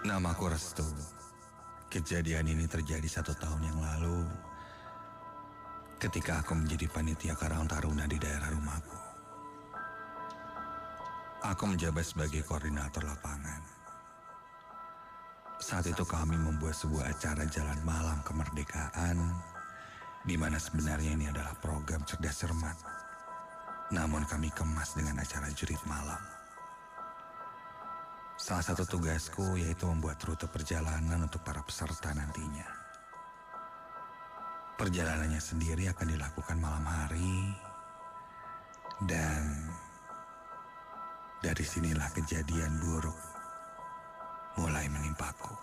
Namaku Restu. Kejadian ini terjadi 1 tahun yang lalu ketika aku menjadi panitia Karang Taruna di daerah rumahku. Aku menjabat sebagai koordinator lapangan. Saat itu kami membuat sebuah acara jalan malam kemerdekaan, di mana sebenarnya ini adalah program cerdas cermat. Namun kami kemas dengan acara jurit malam. Salah satu tugasku yaitu membuat rute perjalanan untuk para peserta nantinya. Perjalanannya sendiri akan dilakukan malam hari, dan dari sinilah kejadian buruk mulai menimpaku.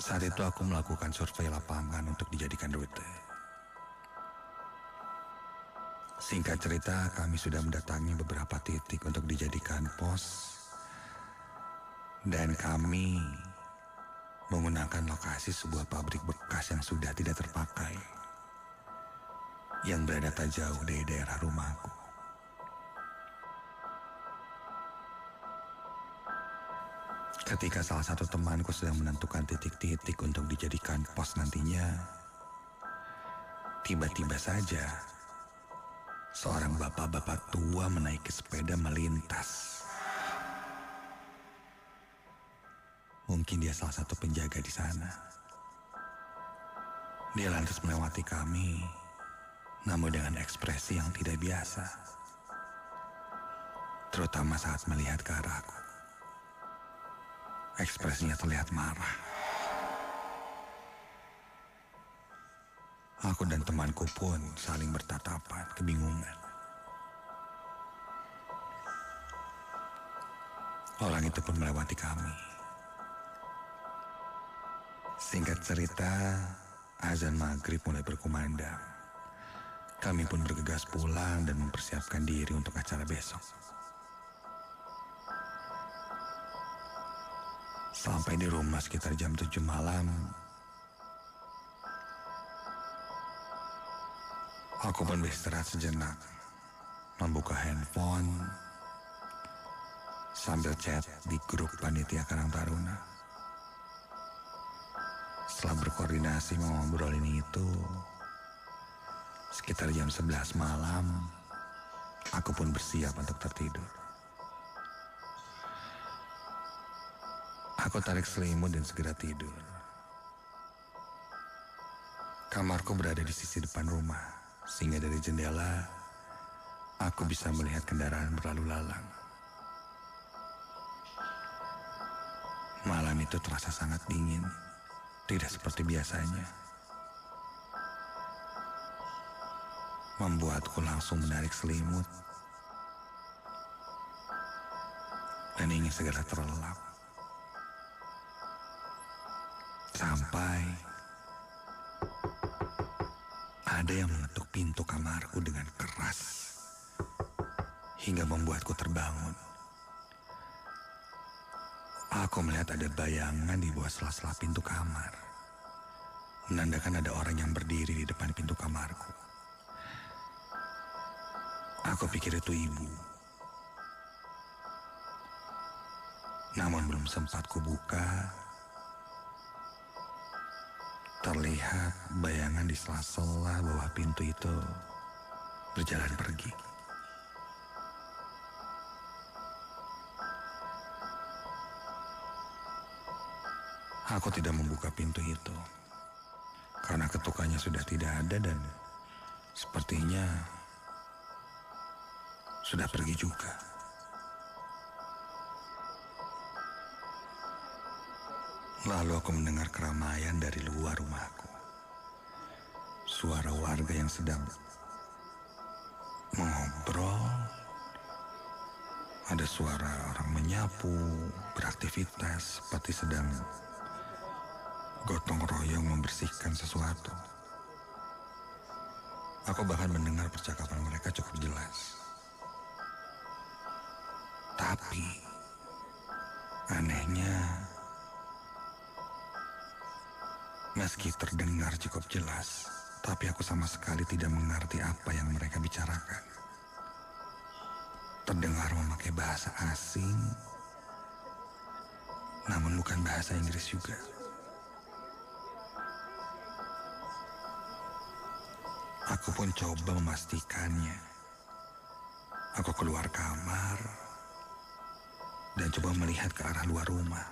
Saat itu aku melakukan survei lapangan untuk dijadikan rute. Singkat cerita, kami sudah mendatangi beberapa titik untuk dijadikan pos, dan kami menggunakan lokasi sebuah pabrik bekas yang sudah tidak terpakai, yang berada tak jauh dari daerah rumahku. Ketika salah satu temanku sedang menentukan titik-titik untuk dijadikan pos nantinya, tiba-tiba saja seorang bapak-bapak tua menaiki sepeda melintas. Mungkin dia salah satu penjaga di sana. Dia lantas melewati kami, namun dengan ekspresi yang tidak biasa, terutama saat melihat ke arahku. Ekspresinya terlihat marah. Aku dan temanku pun saling bertatapan, kebingungan. Orang itu pun melewati kami. Singkat cerita, azan maghrib mulai berkumandang. Kami pun bergegas pulang dan mempersiapkan diri untuk acara besok. Sampai di rumah sekitar jam 7 malam, aku pun beristirahat sejenak, membuka handphone, sambil chat di grup panitia Karang Taruna. Setelah berkoordinasi mau ngobrol ini itu, sekitar jam 11 malam, aku pun bersiap untuk tertidur. Aku tarik selimut dan segera tidur. Kamarku berada di sisi depan rumah, sehingga dari jendela, aku bisa melihat kendaraan berlalu lalang. Malam itu terasa sangat dingin, tidak seperti biasanya. Membuatku langsung menarik selimut dan ingin segera terlelap. Sampai ada yang mengetuk pintu kamarku dengan keras hingga membuatku terbangun. Aku melihat ada bayangan di bawah sela-sela pintu kamar, menandakan ada orang yang berdiri di depan pintu kamarku. Aku pikir itu ibu. Namun belum sempat kubuka, terlihat bayangan di sela-sela bawah pintu itu berjalan pergi. Aku tidak membuka pintu itu karena ketukannya sudah tidak ada dan sepertinya sudah pergi juga. Lalu aku mendengar keramaian dari luar rumahku. Suara warga yang sedang mengobrol. Ada suara orang menyapu, beraktivitas seperti sedang gotong royong membersihkan sesuatu. Aku bahkan mendengar percakapan mereka cukup jelas. Tapi anehnya, meski terdengar cukup jelas, tapi aku sama sekali tidak mengerti apa yang mereka bicarakan. Terdengar memakai bahasa asing namun bukan bahasa Inggris juga. Aku pun coba memastikannya. Aku keluar kamar dan coba melihat ke arah luar rumah.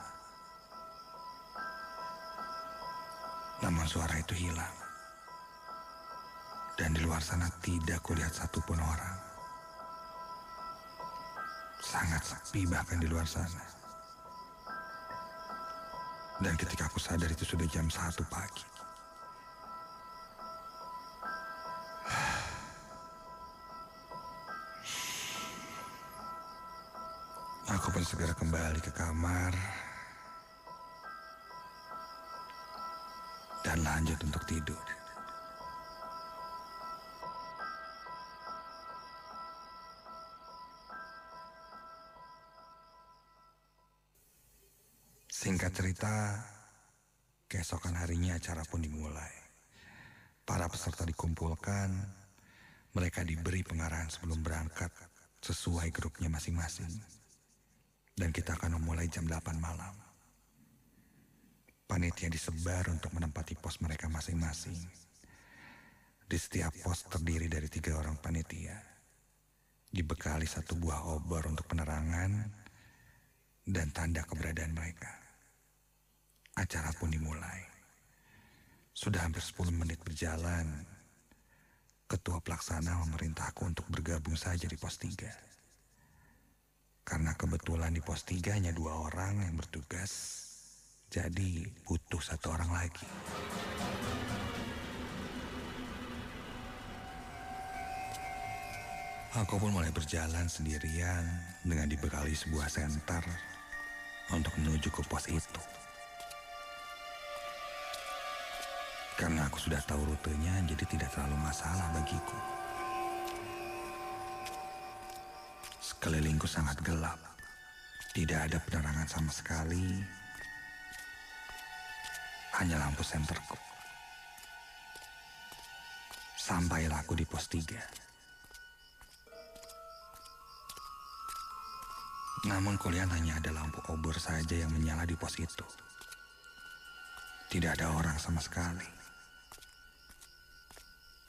Namun suara itu hilang. Dan di luar sana tidak kulihat satupun orang. Sangat sepi bahkan di luar sana. Dan ketika aku sadar itu sudah jam 1 pagi. Aku pun segera kembali ke kamar dan lanjut untuk tidur. Singkat cerita, keesokan harinya acara pun dimulai. Para peserta dikumpulkan, mereka diberi pengarahan sebelum berangkat sesuai grupnya masing-masing. Dan kita akan memulai jam 8 malam. Panitia disebar untuk menempati pos mereka masing-masing. Di setiap pos terdiri dari 3 orang panitia. Dibekali 1 buah obor untuk penerangan dan tanda keberadaan mereka. Acara pun dimulai. Sudah hampir 10 menit berjalan. Ketua pelaksana memerintahku untuk bergabung saja di pos 3. Karena kebetulan di pos 3 hanya 2 orang yang bertugas, jadi butuh 1 orang lagi. Aku pun mulai berjalan sendirian dengan dibekali sebuah senter untuk menuju ke pos itu. Karena aku sudah tahu rutenya, jadi tidak terlalu masalah bagiku. Sekelilingku sangat gelap. Tidak ada penerangan sama sekali. Hanya lampu senterku. Sampailah aku di pos 3. Namun kulihat hanya ada lampu obor saja yang menyala di pos itu. Tidak ada orang sama sekali.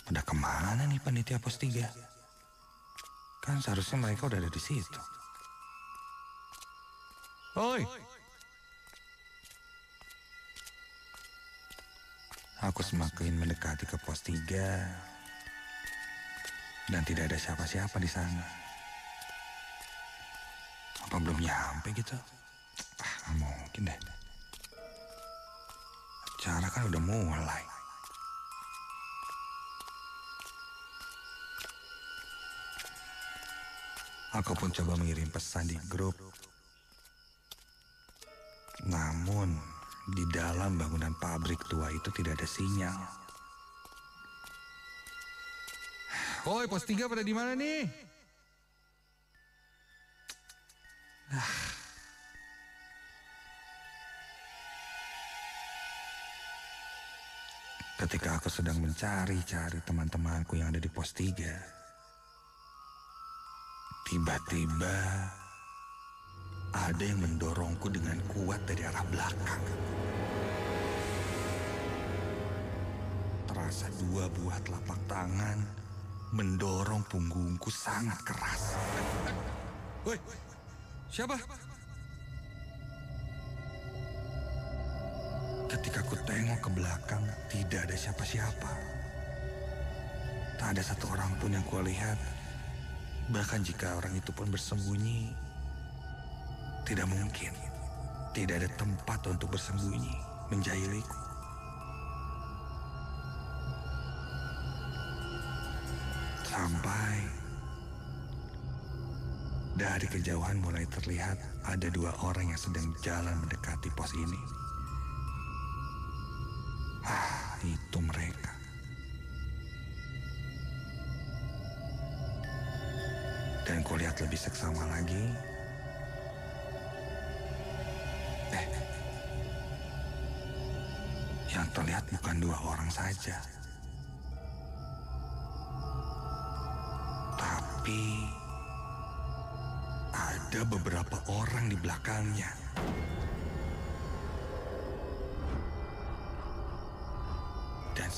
Pada kemana nih panitia pos 3? Kan seharusnya mereka udah ada di situ. Oi! Aku semakin mendekati ke pos 3 dan tidak ada siapa-siapa di sana. Apa belum nyampe gitu? Nggak mungkin deh. Acara kan udah mulai. Aku pun coba mengirim pesan di grup. Namun, di dalam bangunan pabrik tua itu tidak ada sinyal. Woi, pos 3 pada di mana nih? Ketika aku sedang mencari-cari teman-temanku yang ada di pos 3, tiba-tiba ada yang mendorongku dengan kuat dari arah belakang. Terasa 2 buah telapak tangan mendorong punggungku sangat keras. Woi, siapa? Ketika ku tengok ke belakang, tidak ada siapa-siapa. Tak ada satu orang pun yang kulihat. Bahkan jika orang itu pun bersembunyi, tidak mungkin. Tidak ada tempat untuk bersembunyi, menjahiliku. Sampai dari kejauhan mulai terlihat ada 2 orang yang sedang jalan mendekati pos ini. Itu mereka. Dan kulihat lebih seksama lagi. Yang terlihat bukan 2 orang saja. Tapi ada beberapa orang di belakangnya.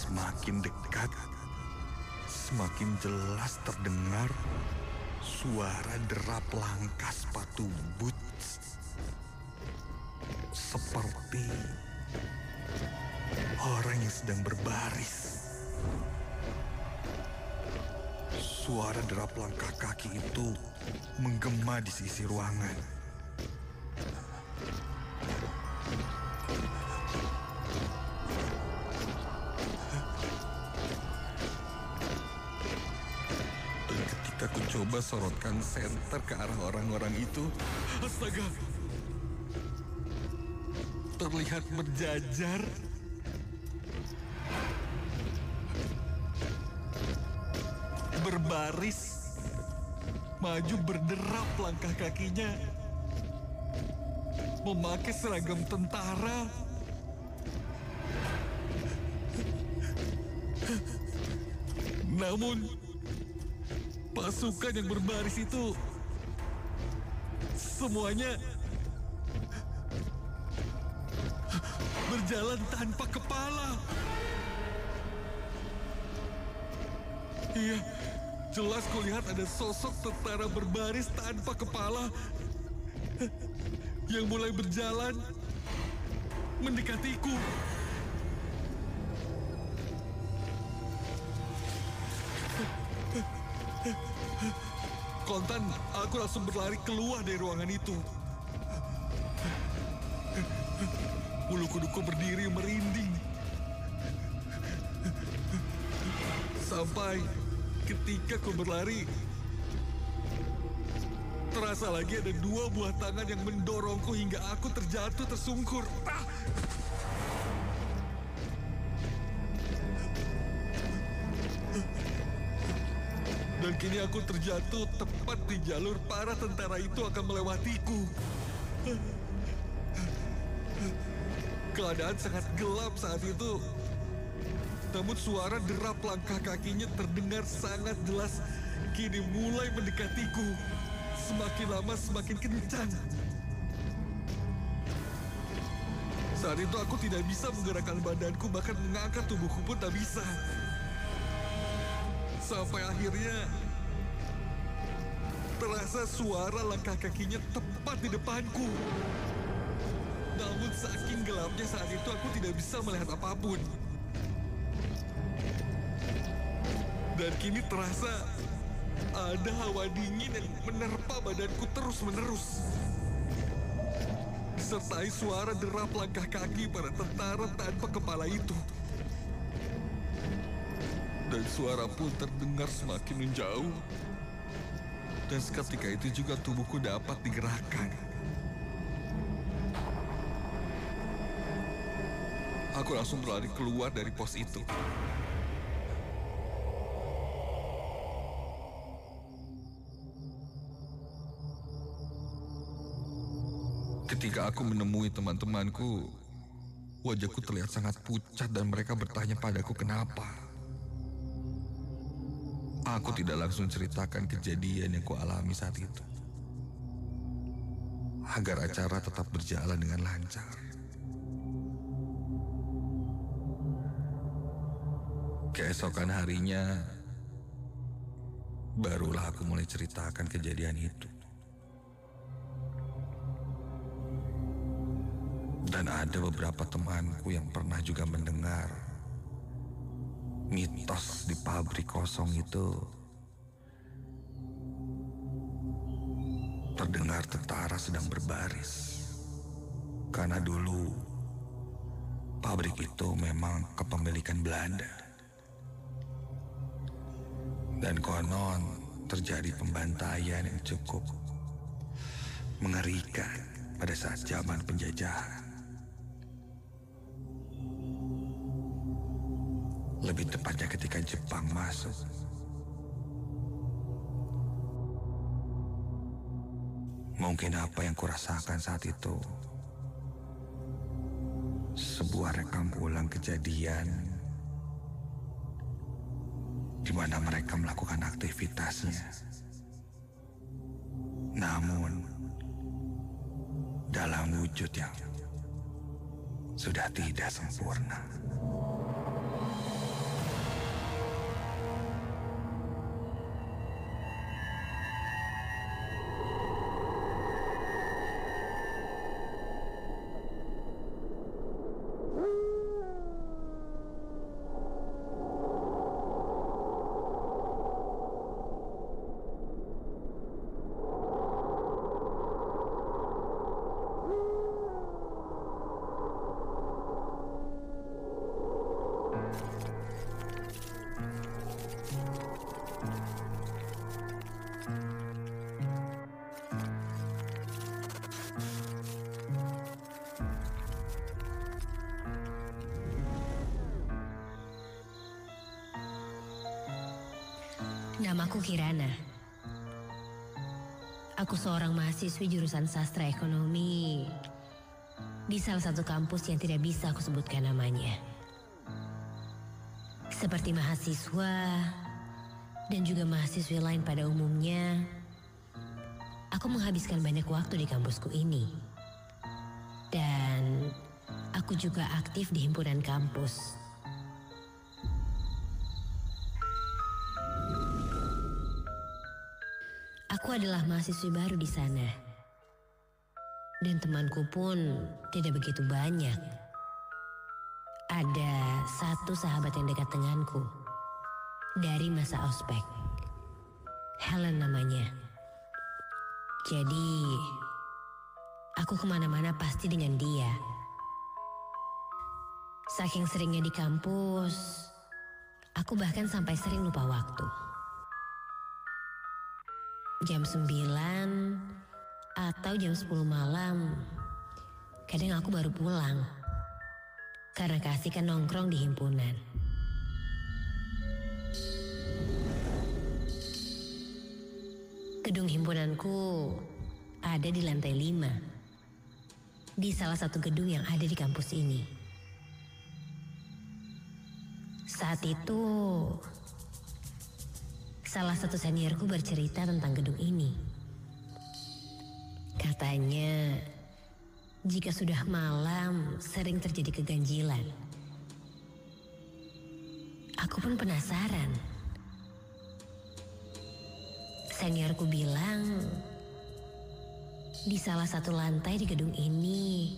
semakin dekat, semakin jelas terdengar suara derap langkah sepatu boots. Seperti orang yang sedang berbaris. Suara derap langkah kaki itu menggema di sisi ruangan. Aku coba sorotkan senter ke arah orang-orang itu. Astaga! Terlihat berjajar. Berbaris. Maju berderap langkah kakinya. Memakai seragam tentara. Namun pasukan yang berbaris itu semuanya berjalan tanpa kepala. Iya, jelas kulihat ada sosok tentara berbaris tanpa kepala yang mulai berjalan mendekatiku. Kontan, aku langsung berlari keluar dari ruangan itu. Bulu kuduku berdiri merinding. Sampai ketika ku berlari, terasa lagi ada 2 buah tangan yang mendorongku hingga aku terjatuh tersungkur. Dan kini aku terjatuh tepat di jalur para tentara itu akan melewatiku. Keadaan sangat gelap saat itu. Namun suara derap langkah kakinya terdengar sangat jelas. Kini mulai mendekatiku. Semakin lama semakin kencang. Saat itu aku tidak bisa menggerakkan badanku, bahkan mengangkat tubuhku pun tak bisa. Sampai akhirnya terasa suara langkah kakinya tepat di depanku. Namun saking gelapnya saat itu aku tidak bisa melihat apapun. Dan kini terasa ada hawa dingin yang menerpa badanku terus-menerus. Disertai suara derap langkah kaki para tentara tanpa kepala itu. Dan suara pun terdengar semakin menjauh. Dan seketika itu juga tubuhku dapat digerakkan. Aku langsung berlari keluar dari pos itu. Ketika aku menemui teman-temanku, wajahku terlihat sangat pucat dan mereka bertanya padaku kenapa. Aku tidak langsung ceritakan kejadian yang kualami saat itu, agar acara tetap berjalan dengan lancar. Keesokan harinya, barulah aku mulai ceritakan kejadian itu. Dan ada beberapa temanku yang pernah juga mendengar mitos di pabrik kosong itu. Terdengar tentara sedang berbaris. Karena dulu pabrik itu memang kepemilikan Belanda. Dan konon terjadi pembantaian yang cukup mengerikan pada saat zaman penjajahan. Lebih tepatnya ketika Jepang masuk. Mungkin apa yang kurasakan saat itu sebuah rekam ulang kejadian di mana mereka melakukan aktivitasnya. Namun dalam wujud yang sudah tidak sempurna. Namaku Kirana. Aku seorang mahasiswi jurusan sastra ekonomi di salah satu kampus yang tidak bisa aku sebutkan namanya. Seperti mahasiswa dan juga mahasiswi lain pada umumnya, aku menghabiskan banyak waktu di kampusku ini. Dan aku juga aktif di himpunan kampus. Aku adalah mahasiswi baru di sana. Dan temanku pun tidak begitu banyak. Ada satu sahabat yang dekat denganku. Dari masa ospek. Helen namanya. Jadi, aku kemana-mana pasti dengan dia. Saking seringnya di kampus, aku bahkan sampai sering lupa waktu. Jam 9 atau jam 10 malam, kadang aku baru pulang. Karena keasikan nongkrong di himpunan. Gedung himpunanku ada di lantai 5. Di salah satu gedung yang ada di kampus ini. Saat itu, salah satu seniorku bercerita tentang gedung ini. Katanya, jika sudah malam sering terjadi keganjilan. Aku pun penasaran. Seniorku bilang, di salah satu lantai di gedung ini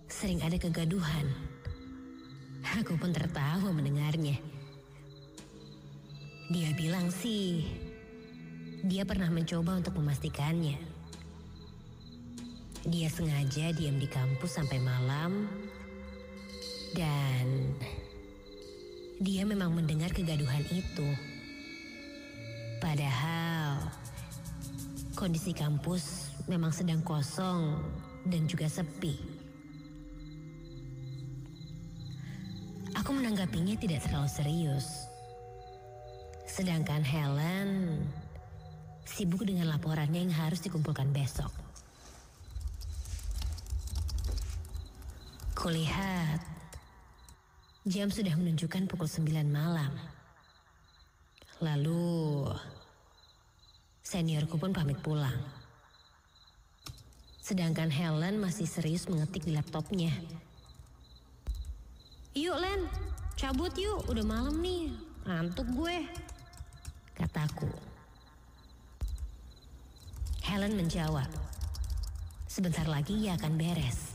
sering ada kegaduhan. Aku pun tertawa mendengarnya. Dia bilang sih, dia pernah mencoba untuk memastikannya. Dia sengaja diam di kampus sampai malam, dan dia memang mendengar kegaduhan itu. Padahal, kondisi kampus memang sedang kosong dan juga sepi. Aku menanggapinya tidak terlalu serius. Sedangkan Helen sibuk dengan laporannya yang harus dikumpulkan besok. Kulihat jam sudah menunjukkan pukul 9 malam. Lalu seniorku pun pamit pulang. Sedangkan Helen masih serius mengetik di laptopnya. "Yuk Len, cabut yuk, udah malam nih, ngantuk gue," kataku. Helen menjawab, "Sebentar lagi ia akan beres."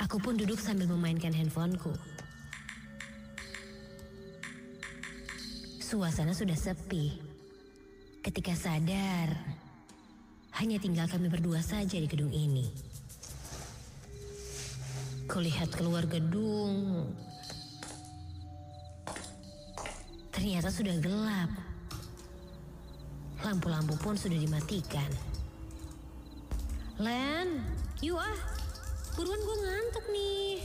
Aku pun duduk sambil memainkan handphoneku. Suasana sudah sepi. Ketika sadar, hanya tinggal kami berdua saja di gedung ini. Kulihat keluar gedung. Ternyata sudah gelap. Lampu-lampu pun sudah dimatikan. "Len, yuk ah. Buruan gue ngantuk nih."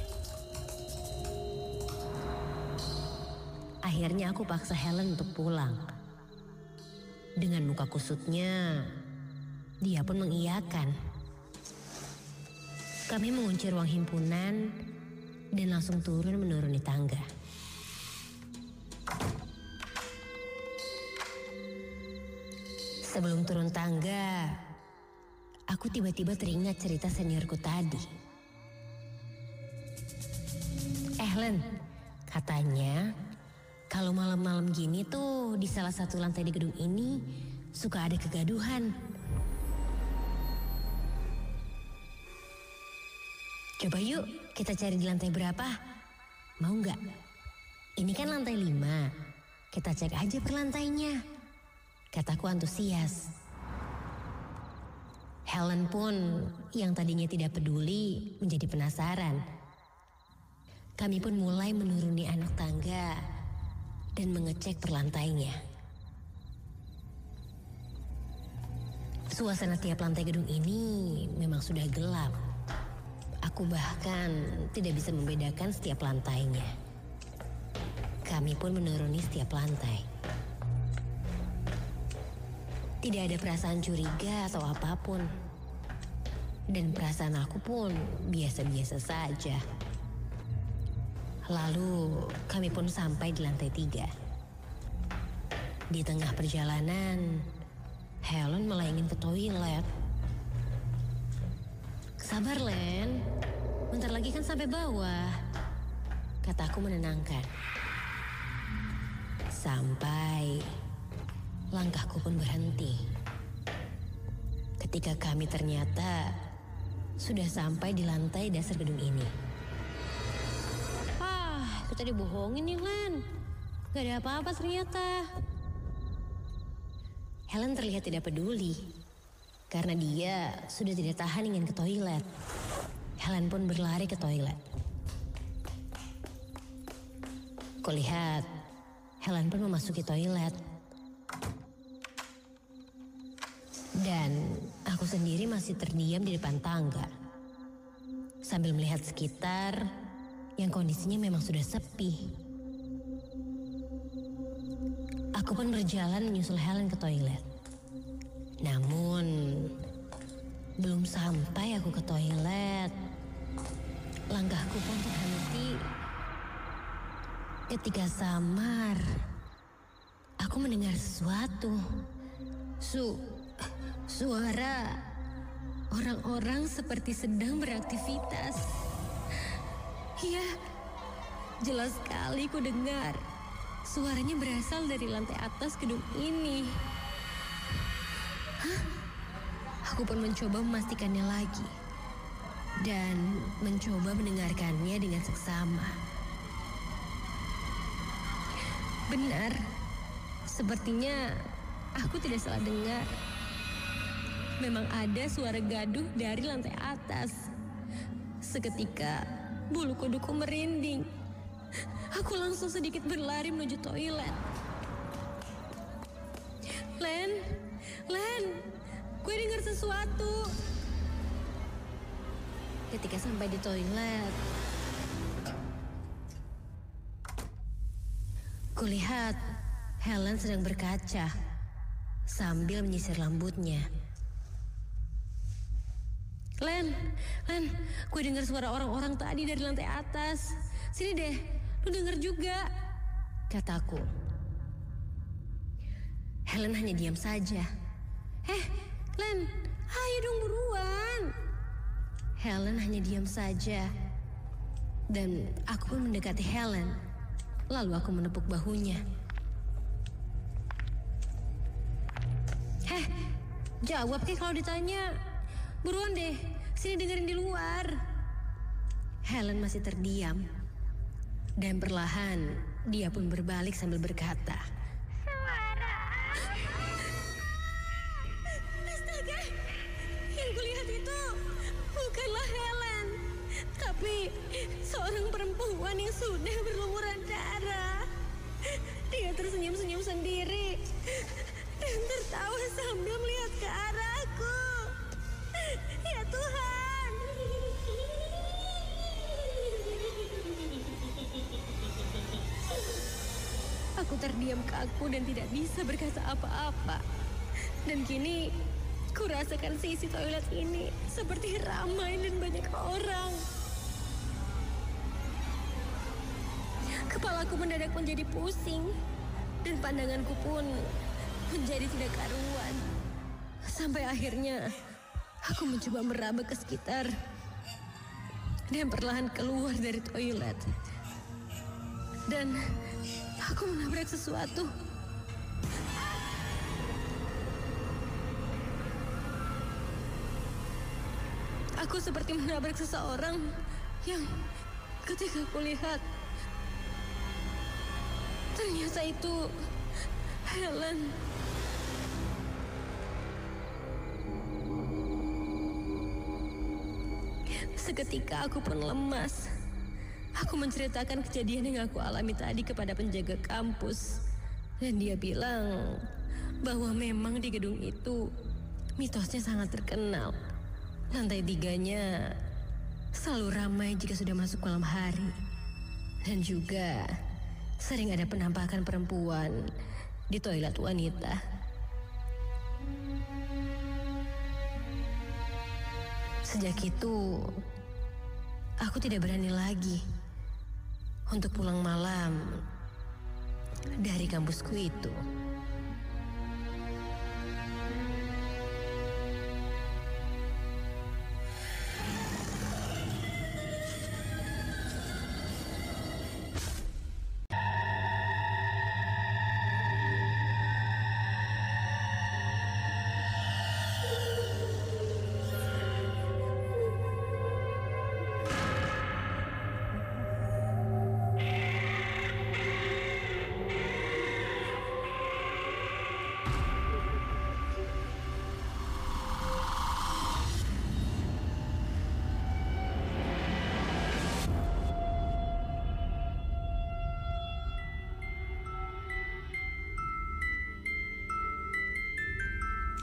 Akhirnya aku paksa Helen untuk pulang. Dengan muka kusutnya, dia pun mengiyakan. Kami mengunci ruang himpunan dan langsung menuruni tangga. Sebelum turun tangga, aku tiba-tiba teringat cerita seniorku tadi. Len, katanya kalau malam-malam gini tuh di salah satu lantai di gedung ini suka ada kegaduhan. Coba yuk kita cari di lantai berapa? Mau nggak? Ini kan lantai 5. Kita cek aja per lantainya, kataku antusias. Helen pun yang tadinya tidak peduli menjadi penasaran. Kami pun mulai menuruni anak tangga dan mengecek per lantainya. Suasana tiap lantai gedung ini memang sudah gelap. Aku bahkan tidak bisa membedakan setiap lantainya. Kami pun menuruni setiap lantai. Tidak ada perasaan curiga atau apapun. Dan perasaan aku pun biasa-biasa saja. Lalu kami pun sampai di lantai 3. Di tengah perjalanan, Helen malah ingin ke toilet. Sabar, Len. Bentar lagi kan sampai bawah. Kataku menenangkan. Sampai langkahku pun berhenti. Ketika kami ternyata sudah sampai di lantai dasar gedung ini. Kita dibohongin nih, Len. Gak ada apa-apa ternyata. Helen terlihat tidak peduli. Karena dia sudah tidak tahan ingin ke toilet. Helen pun berlari ke toilet. Kulihat Helen pun memasuki toilet. Dan aku sendiri masih terdiam di depan tangga. Sambil melihat sekitar yang kondisinya memang sudah sepi. Aku pun berjalan menyusul Helen ke toilet. Namun, belum sampai aku ke toilet, langkahku pun terhenti. Ketika samar, aku mendengar sesuatu. Suara orang-orang seperti sedang beraktivitas. Iya, jelas sekali ku dengar. Suaranya berasal dari lantai atas gedung ini. Hah? Aku pun mencoba memastikannya lagi. Dan mencoba mendengarkannya dengan seksama. Benar, sepertinya aku tidak salah dengar. Memang ada suara gaduh dari lantai atas. Seketika bulu kuduku merinding. Aku langsung sedikit berlari menuju toilet. Len, gue dengar sesuatu. Ketika sampai di toilet, kulihat Helen sedang berkaca sambil menyisir rambutnya. Len, gue dengar suara orang-orang tadi dari lantai atas. Sini deh, lu dengar juga, kataku. Helen hanya diam saja. Len, ayo dong buruan. Helen hanya diam saja. Dan aku pun mendekati Helen. Lalu aku menepuk bahunya. Jawab kalau ditanya. Buruan deh, sini dengerin di luar. Helen masih terdiam. Dan perlahan, dia pun berbalik sambil berkata. Suara. Astaga, yang kulihat itu bukanlah Helen. Tapi seorang perempuan yang sudah berlumuran darah. Dia tersenyum-senyum sendiri. Dan tertawa sambil melihat ke arahku. Ya Tuhan. Aku terdiam kaku dan tidak bisa berkata apa-apa. Dan kini kurasakan sisi toilet ini seperti ramai dan banyak orang. Kepalaku mendadak menjadi pusing. Dan pandanganku pun menjadi tidak karuan. Sampai akhirnya aku mencoba meraba ke sekitar dan perlahan keluar dari toilet. Dan aku menabrak sesuatu. Aku seperti menabrak seseorang yang ketika aku lihat, ternyata itu Helen. Seketika aku pun lemas. Aku menceritakan kejadian yang aku alami tadi kepada penjaga kampus. Dan dia bilang bahwa memang di gedung itu mitosnya sangat terkenal. Lantai 3-nya selalu ramai jika sudah masuk malam hari. Dan juga sering ada penampakan perempuan di toilet wanita. Sejak itu, aku tidak berani lagi untuk pulang malam dari kampusku itu.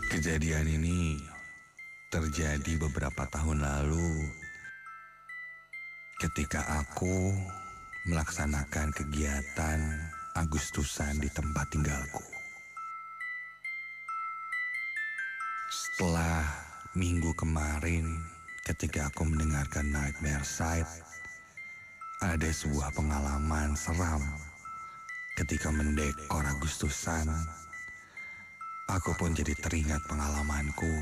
Kejadian ini terjadi beberapa tahun lalu ketika aku melaksanakan kegiatan Agustusan di tempat tinggalku. Setelah minggu kemarin ketika aku mendengarkan Nightmare Side, ada sebuah pengalaman seram ketika mendekor Agustusan. Aku pun jadi teringat pengalamanku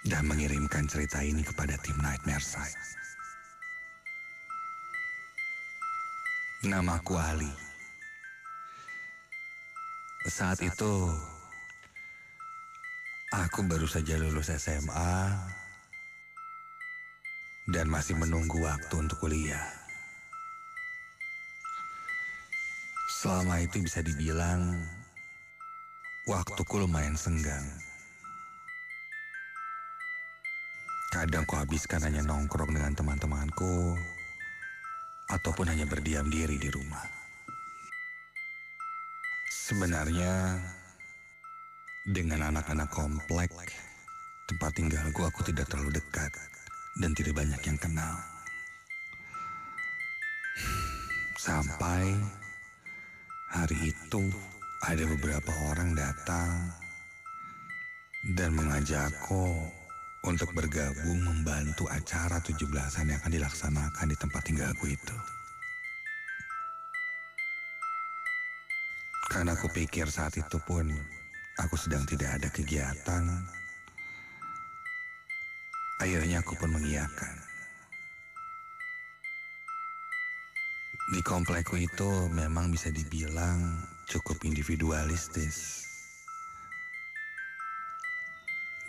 dan mengirimkan cerita ini kepada tim Nightmare Side. Namaku Ali. Saat itu, aku baru saja lulus SMA dan masih menunggu waktu untuk kuliah. Selama itu bisa dibilang waktuku lumayan senggang. Kadang ku habiskan hanya nongkrong dengan teman-temanku, ataupun hanya berdiam diri di rumah. Sebenarnya, dengan anak-anak komplek, tempat tinggalku aku tidak terlalu dekat dan tidak banyak yang kenal. Sampai hari itu, ada beberapa orang datang dan mengajakku untuk bergabung membantu acara 17-an yang akan dilaksanakan di tempat tinggalku itu. Karena aku pikir saat itu pun aku sedang tidak ada kegiatan, akhirnya aku pun mengiyakan. Di komplekku itu memang bisa dibilang cukup individualistis.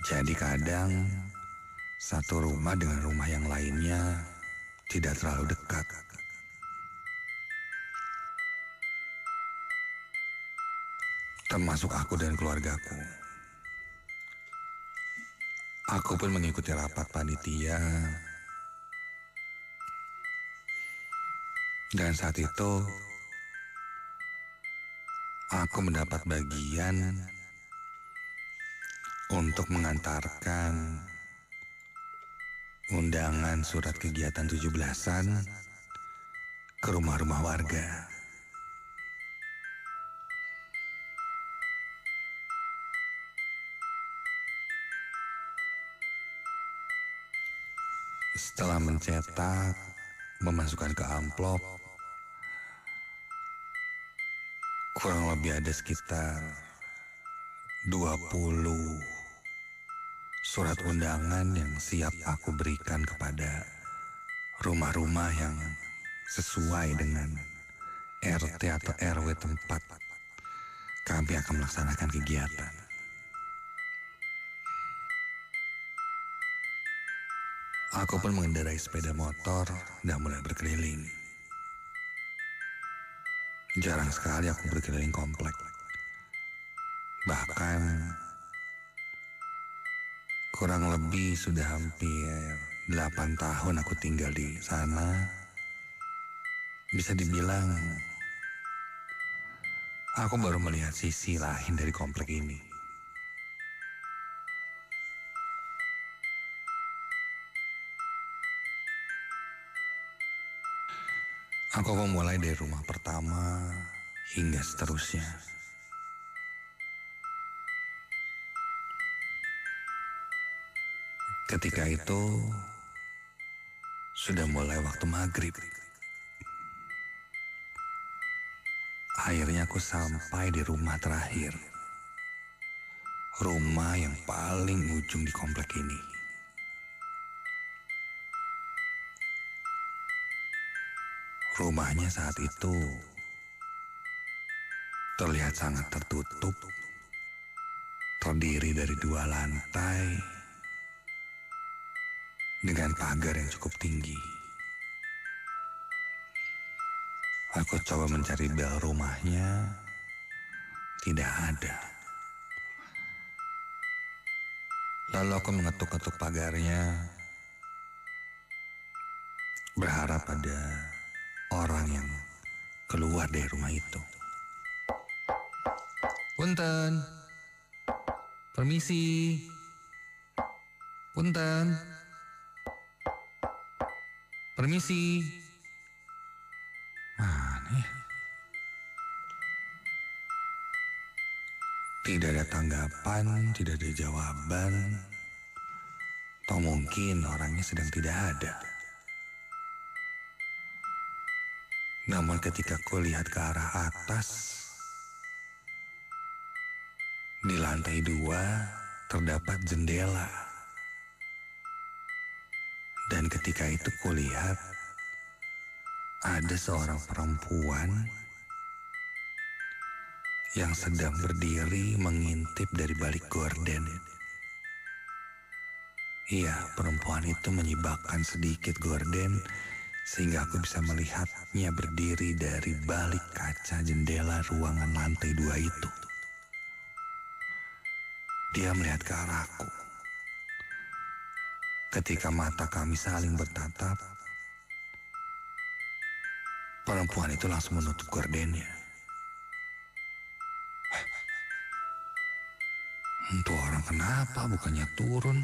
Jadi kadang satu rumah dengan rumah yang lainnya tidak terlalu dekat. Termasuk aku dan keluargaku. Aku pun mengikuti rapat panitia. Dan saat itu, aku mendapat bagian untuk mengantarkan undangan surat kegiatan 17-an ke rumah-rumah warga. Setelah mencetak, memasukkan ke amplop, kurang lebih ada sekitar 20 surat undangan yang siap aku berikan kepada rumah-rumah yang sesuai dengan RT atau RW tempat kami akan melaksanakan kegiatan. Aku pun mengendarai sepeda motor dan mulai berkeliling. Jarang sekali aku berkeliling komplek. Bahkan kurang lebih sudah hampir 8 tahun aku tinggal di sana. Bisa dibilang aku baru melihat sisi lain dari komplek ini. Aku memulai dari rumah pertama hingga seterusnya. Ketika itu sudah mulai waktu maghrib. Akhirnya aku sampai di rumah terakhir. Rumah yang paling ujung di komplek ini. Rumahnya saat itu terlihat sangat tertutup, terdiri dari 2 lantai dengan pagar yang cukup tinggi. Aku coba mencari bel rumahnya, tidak ada. Lalu aku mengetuk-ketuk pagarnya, berharap ada orang yang keluar dari rumah itu. Punten, permisi, punten, permisi. Mana ya? Tidak ada tanggapan, tidak ada jawaban. Atau mungkin orangnya sedang tidak ada. Namun ketika ku lihat ke arah atas, di lantai 2 terdapat jendela. Dan ketika itu ku lihat ada seorang perempuan yang sedang berdiri mengintip dari balik gorden. Iya, perempuan itu menyibakkan sedikit gorden sehingga aku bisa melihatnya berdiri dari balik kaca jendela ruangan lantai 2 itu. Dia melihat ke arahku. Ketika mata kami saling bertatap, perempuan itu langsung menutup gordennya. Untuk orang kenapa bukannya turun?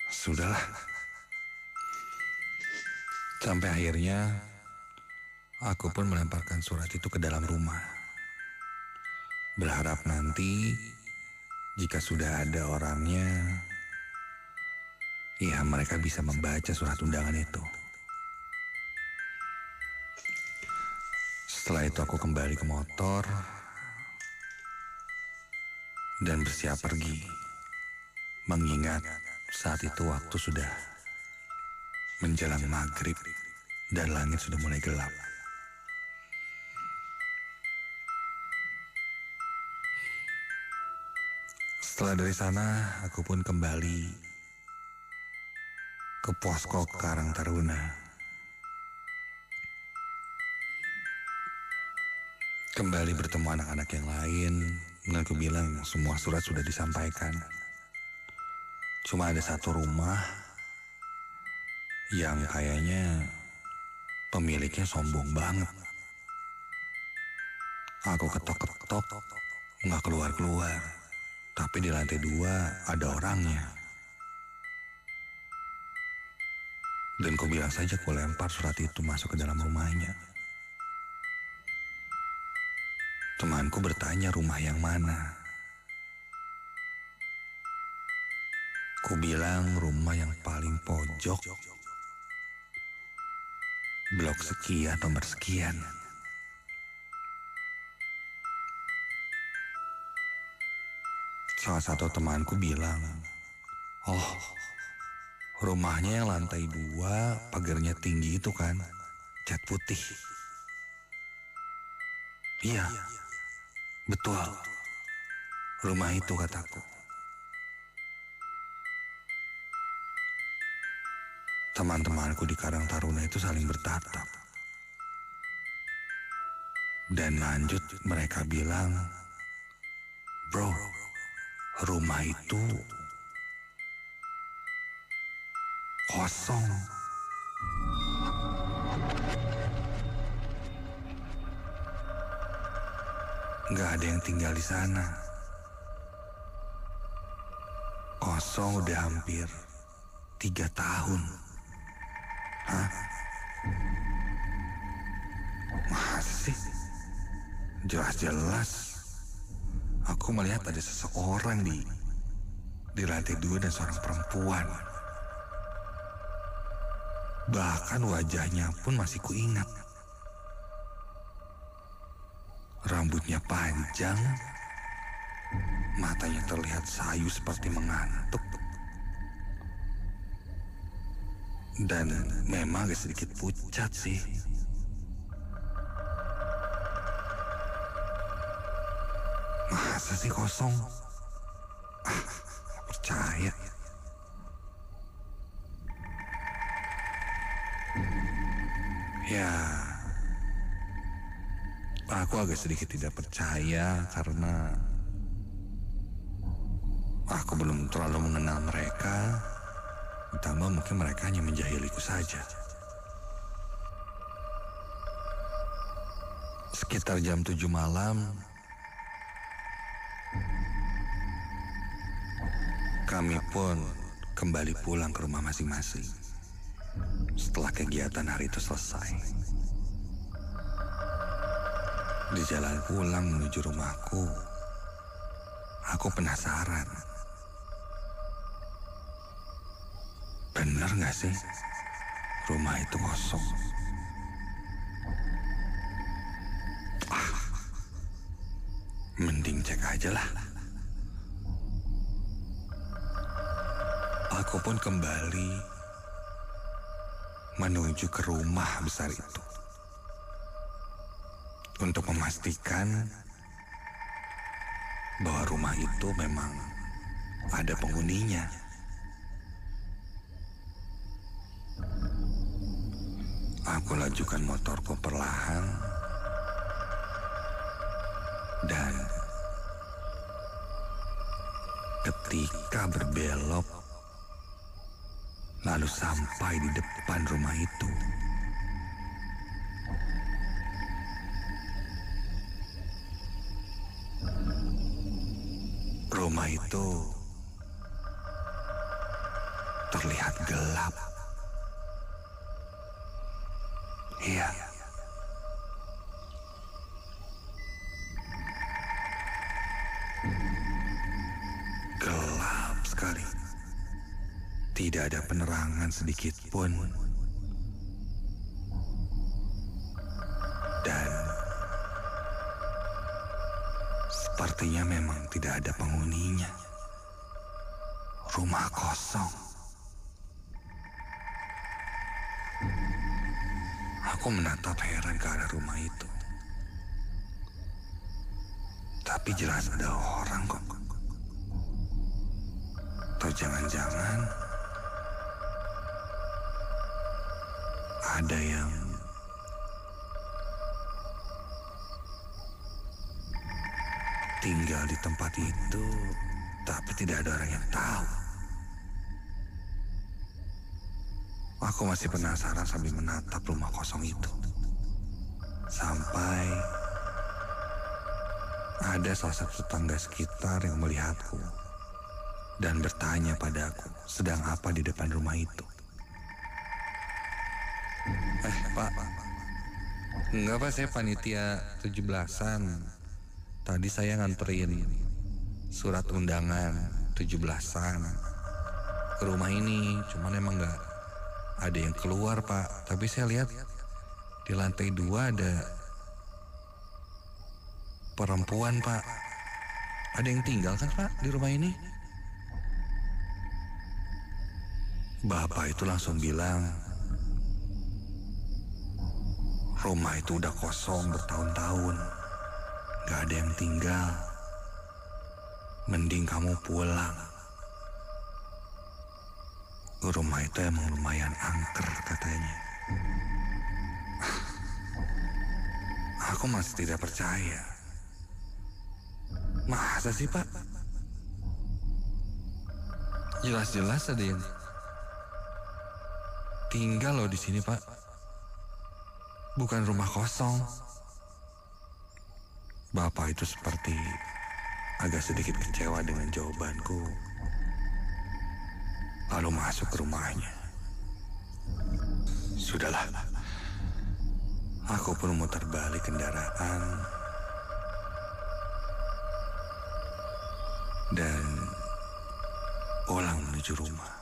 Sudahlah. Sampai akhirnya aku pun melemparkan surat itu ke dalam rumah. Berharap nanti jika sudah ada orangnya, ya mereka bisa membaca surat undangan itu. Setelah itu aku kembali ke motor dan bersiap pergi. Mengingat saat itu waktu sudah menjelang maghrib dan langit sudah mulai gelap. Setelah dari sana, aku pun kembali ke posko Karang Taruna. Kembali bertemu anak-anak yang lain, dan aku bilang semua surat sudah disampaikan. Cuma ada satu rumah yang kayaknya pemiliknya sombong banget. Aku ketok-ketok, nggak keluar-keluar. Tapi di lantai 2 ada orangnya. Dan ku bilang saja ku lempar surat itu masuk ke dalam rumahnya. Temanku bertanya rumah yang mana. Ku bilang rumah yang paling pojok, blok sekian, nomor sekian. Salah satu temanku bilang, oh, rumahnya yang lantai 2, pagarnya tinggi itu kan, cat putih. Iya, betul. Rumah itu, kataku. Teman-temanku di Karang Taruna itu saling bertatap. Dan lanjut mereka bilang, bro, rumah itu kosong. Nggak ada yang tinggal di sana. Kosong udah hampir 3 tahun. Hah? Masa sih? Jelas-jelas aku melihat ada seseorang di lantai 2 dan seorang perempuan. Bahkan wajahnya pun masih kuingat. Rambutnya panjang, matanya terlihat sayu seperti mengantuk. Dan memang agak sedikit pucat sih. Masa sih kosong? Gak percaya. Ya, aku agak sedikit tidak percaya karena aku belum terlalu mengenal mereka. Ditambah mungkin mereka hanya menjahiliku saja. Sekitar jam 7 malam, kami pun kembali pulang ke rumah masing-masing setelah kegiatan hari itu selesai. Di jalan pulang menuju rumahku, aku penasaran. Bener gak sih rumah itu kosong? Mending cek aja lah. Aku pun kembali menuju ke rumah besar itu untuk memastikan bahwa rumah itu memang ada penghuninya. Aku lajukan motorku perlahan dan ketika berbelok lalu sampai di depan rumah itu, rumah itu terlihat gelap. Iya. Gelap sekali. Tidak ada penerangan sedikit pun. Dan sepertinya memang tidak ada penghuninya. Rumah kosong. Aku menatap heran ke arah rumah itu. Tapi jelas ada orang kok. Atau jangan-jangan ada yang tinggal di tempat itu, tapi tidak ada orang yang tahu. Aku masih penasaran sambil menatap rumah kosong itu. Sampai ada salah satu tetangga sekitar yang melihatku dan bertanya padaku sedang apa di depan rumah itu. Pak, enggak Pak, saya panitia 17-an. Tadi saya nganterin surat undangan 17-an ke rumah ini, cuman emang enggak ada yang keluar Pak. Tapi saya lihat di lantai 2 ada perempuan Pak. Ada yang tinggal kan Pak di rumah ini? Bapak itu langsung bilang, rumah itu udah kosong bertahun-tahun. Gak ada yang tinggal. Mending kamu pulang. Rumah itu emang lumayan angker katanya. Aku masih tidak percaya. Masa sih Pak? Jelas-jelas ada yang tinggal loh di sini Pak. Bukan rumah kosong. Bapak itu seperti agak sedikit kecewa dengan jawabanku. Lalu masuk ke rumahnya. Sudahlah. Aku pun muter balik kendaraan dan pulang menuju rumah.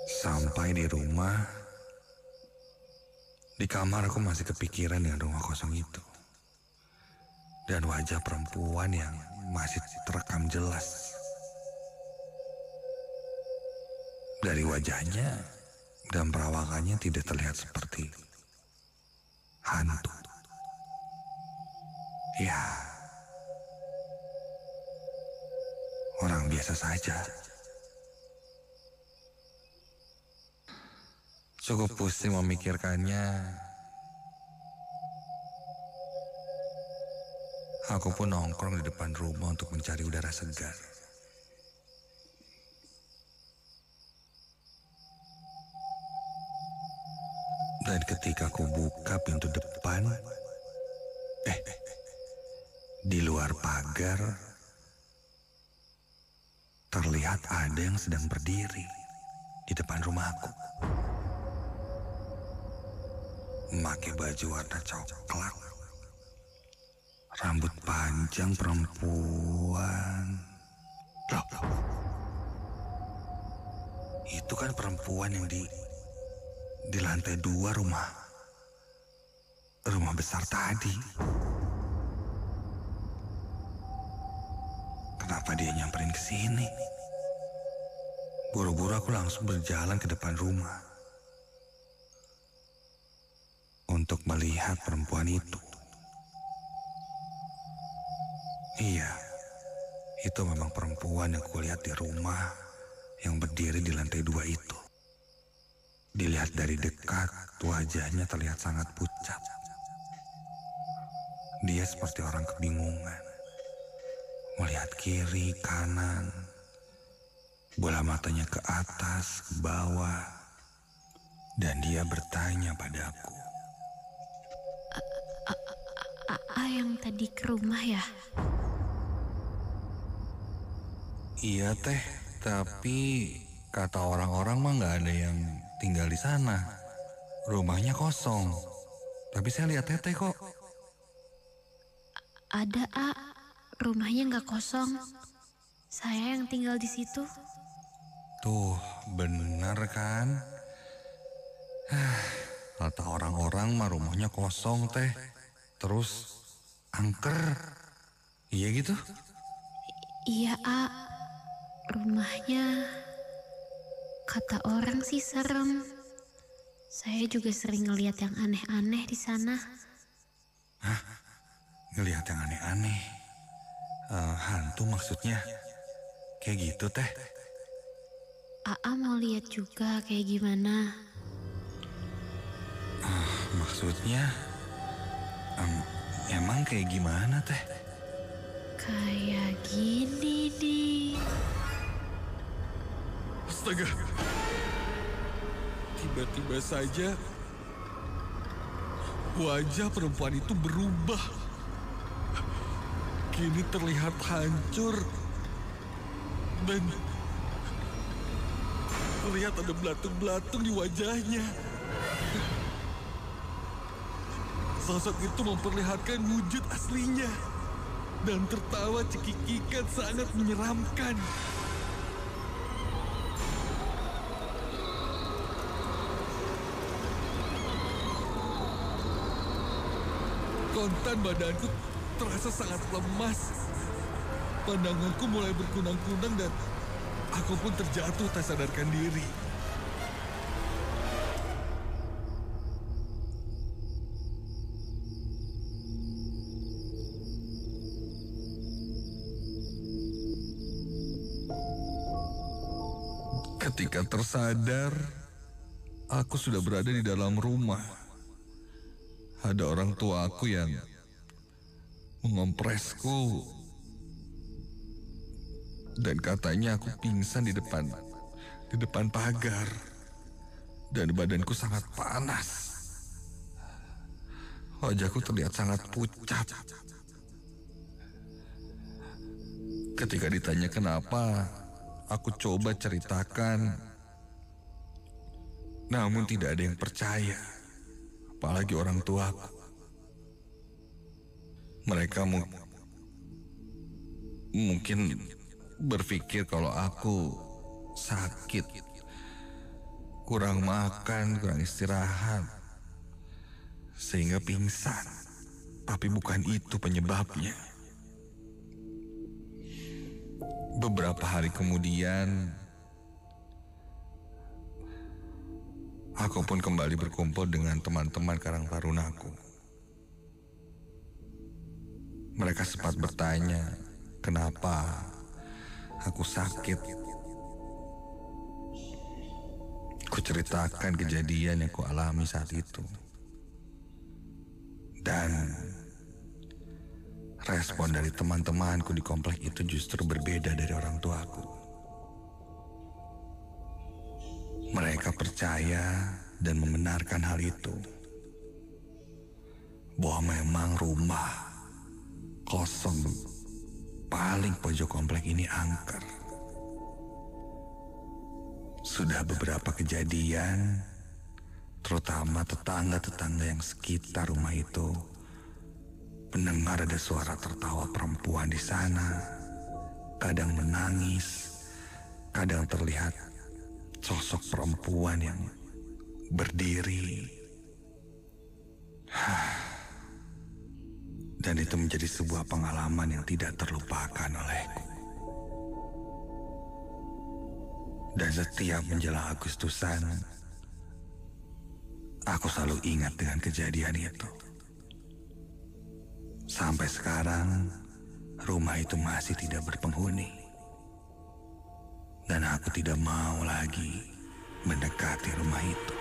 Sampai di rumah, di kamar aku masih kepikiran dengan rumah kosong itu. Dan wajah perempuan yang masih terekam jelas. Dari wajahnya dan perawakannya tidak terlihat seperti hantu. Ya, orang biasa saja. Cukup pusing memikirkannya. Aku pun nongkrong di depan rumah untuk mencari udara segar. Dan ketika aku buka pintu depan, di luar pagar, terlihat ada yang sedang berdiri di depan rumahku. Memakai baju warna coklat, rambut panjang perempuan. Loh, itu kan perempuan yang di lantai 2 rumah besar tadi. Kenapa dia nyamperin ke sini? Buru-buru aku langsung berjalan ke depan rumah untuk melihat perempuan itu. Iya, itu memang perempuan yang kulihat di rumah yang berdiri di lantai 2 itu. Dilihat dari dekat, wajahnya terlihat sangat pucat. Dia seperti orang kebingungan. Melihat kiri, kanan, bola matanya ke atas, ke bawah. Dan dia bertanya padaku. Yang tadi ke rumah ya? Iya teh, tapi kata orang-orang mah nggak ada yang tinggal di sana. Rumahnya kosong. Tapi saya lihat teteh kok. Ada, rumahnya nggak kosong. Saya yang tinggal di situ. Tuh, benar kan? Kata orang-orang mah rumahnya kosong teh. Terus angker. Iya gitu? Iya, rumahnya kata orang sih serem. Saya juga sering ngeliat yang aneh-aneh di sana. Hah? Ngelihat yang aneh-aneh? Hantu maksudnya? Kayak gitu teh? Aa mau lihat juga kayak gimana? Maksudnya? Emang kayak gimana teh? Kayak gini nih. Astaga. Tiba-tiba saja wajah perempuan itu berubah. Kini terlihat hancur dan terlihat ada belatung-belatung di wajahnya. Sosok itu memperlihatkan wujud aslinya dan tertawa cekikikan sangat menyeramkan. Kontan badanku terasa sangat lemas. Pandanganku mulai berkunang-kunang dan aku pun terjatuh tak sadarkan diri. Ketika tersadar, aku sudah berada di dalam rumah. Ada orang tua aku yang mengompresku dan katanya aku pingsan di depan pagar dan badanku sangat panas. Wajahku terlihat sangat pucat. Ketika ditanya kenapa, aku coba ceritakan. Namun tidak ada yang percaya, apalagi orang tuaku. Mereka mungkin berpikir kalau aku sakit, kurang makan, kurang istirahat, sehingga pingsan. Tapi bukan itu penyebabnya. Beberapa hari kemudian, aku pun kembali berkumpul dengan teman-teman Karang Tarunaku. Mereka sempat bertanya, kenapa aku sakit. Ku ceritakan kejadian yang ku alami saat itu. Dan respon dari teman-temanku di komplek itu justru berbeda dari orang tuaku. Mereka percaya dan membenarkan hal itu. Bahwa memang rumah kosong paling pojok komplek ini angker. Sudah beberapa kejadian, terutama tetangga-tetangga yang sekitar rumah itu mendengar ada suara tertawa perempuan di sana, kadang menangis, kadang terlihat sosok perempuan yang berdiri. Dan itu menjadi sebuah pengalaman yang tidak terlupakan olehku. Dan setiap menjelang Agustusan, aku selalu ingat dengan kejadian itu. Sampai sekarang, rumah itu masih tidak berpenghuni. Dan aku tidak mau lagi mendekati rumah itu.